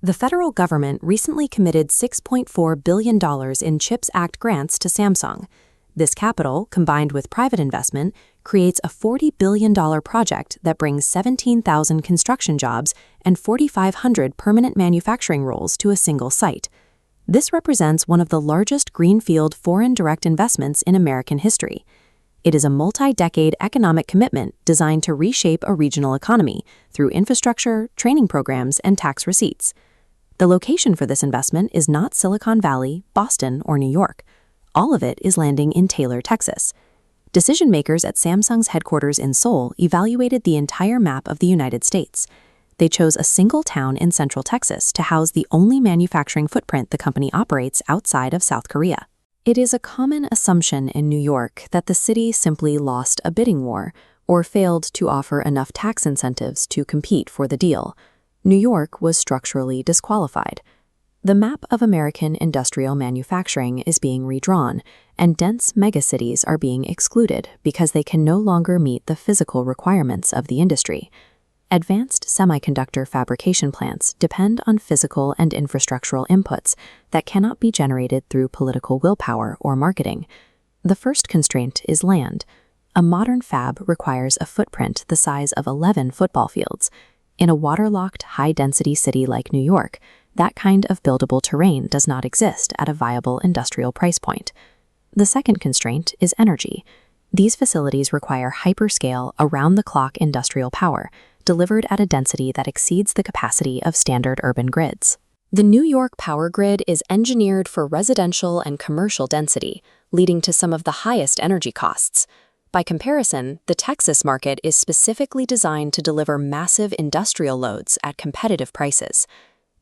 The federal government recently committed $6.4 billion in CHIPS Act grants to Samsung. This capital, combined with private investment, creates a $40 billion project that brings 17,000 construction jobs and 4,500 permanent manufacturing roles to a single site. This represents one of the largest greenfield foreign direct investments in American history. It is a multi-decade economic commitment designed to reshape a regional economy through infrastructure, training programs, and tax receipts. The location for this investment is not Silicon Valley, Boston, or New York. All of it is landing in Taylor, Texas. Decision makers at Samsung's headquarters in Seoul evaluated the entire map of the United States. They chose a single town in central Texas to house the only manufacturing footprint the company operates outside of South Korea. It is a common assumption in New York that the city simply lost a bidding war or failed to offer enough tax incentives to compete for the deal. New York was structurally disqualified. The map of American industrial manufacturing is being redrawn, and dense megacities are being excluded because they can no longer meet the physical requirements of the industry. Advanced semiconductor fabrication plants depend on physical and infrastructural inputs that cannot be generated through political willpower or marketing. The first constraint is land. A modern fab requires a footprint the size of 11 football fields. In a waterlocked, high-density city like New York, that kind of buildable terrain does not exist at a viable industrial price point. The second constraint is energy. These facilities require hyperscale, around-the-clock industrial power, delivered at a density that exceeds the capacity of standard urban grids. The New York power grid is engineered for residential and commercial density, leading to some of the highest energy costs. By comparison, the Texas market is specifically designed to deliver massive industrial loads at competitive prices.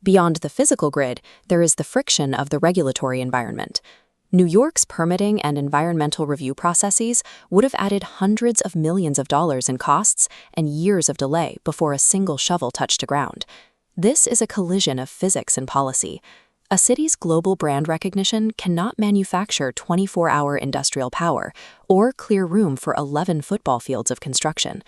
Beyond the physical grid, there is the friction of the regulatory environment. New York's permitting and environmental review processes would have added hundreds of millions of dollars in costs and years of delay before a single shovel touched ground. This is a collision of physics and policy. A city's global brand recognition cannot manufacture 24-hour industrial power or clear room for 11 football fields of construction.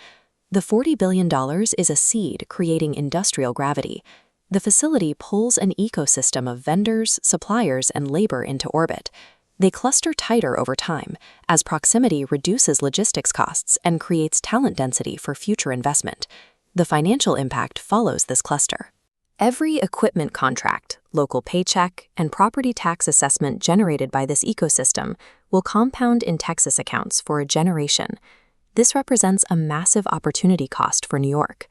The $40 billion is a seed creating industrial gravity. The facility pulls an ecosystem of vendors, suppliers, and labor into orbit. They cluster tighter over time, as proximity reduces logistics costs and creates talent density for future investment. The financial impact follows this cluster. Every equipment contract, local paycheck, and property tax assessment generated by this ecosystem will compound in Texas accounts for a generation. This represents a massive opportunity cost for New York.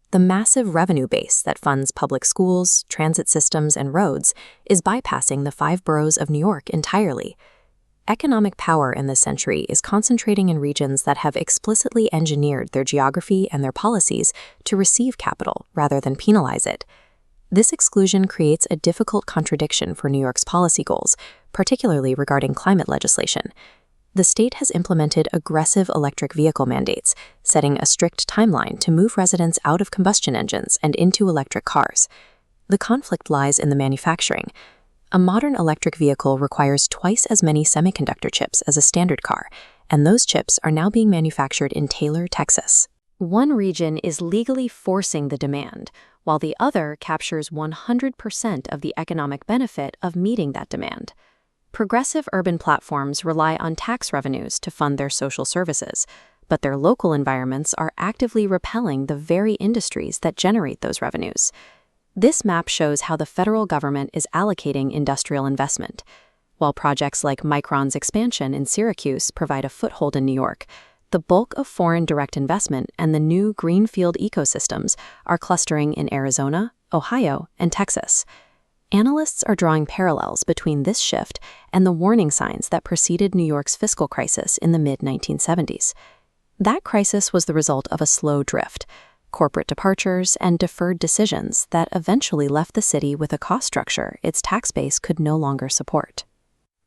The massive revenue base that funds public schools, transit systems, and roads is bypassing the 5 boroughs of New York entirely. Economic power in this century is concentrating in regions that have explicitly engineered their geography and their policies to receive capital rather than penalize it. This exclusion creates a difficult contradiction for New York's policy goals, particularly regarding climate legislation. The state has implemented aggressive electric vehicle mandates, setting a strict timeline to move residents out of combustion engines and into electric cars. The conflict lies in the manufacturing. A modern electric vehicle requires twice as many semiconductor chips as a standard car, and those chips are now being manufactured in Taylor, Texas. One region is legally forcing the demand, while the other captures 100% of the economic benefit of meeting that demand. Progressive urban platforms rely on tax revenues to fund their social services, but their local environments are actively repelling the very industries that generate those revenues. This map shows how the federal government is allocating industrial investment. While projects like Micron's expansion in Syracuse provide a foothold in New York, the bulk of foreign direct investment and the new greenfield ecosystems are clustering in Arizona, Ohio, and Texas. Analysts are drawing parallels between this shift and the warning signs that preceded New York's fiscal crisis in the mid-1970s. That crisis was the result of a slow drift, corporate departures, and deferred decisions that eventually left the city with a cost structure its tax base could no longer support.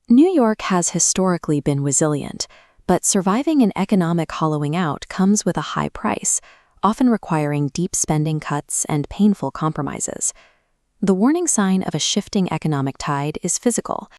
New York has historically been resilient, but surviving an economic hollowing out comes with a high price, often requiring deep spending cuts and painful compromises. The warning sign of a shifting economic tide is physical.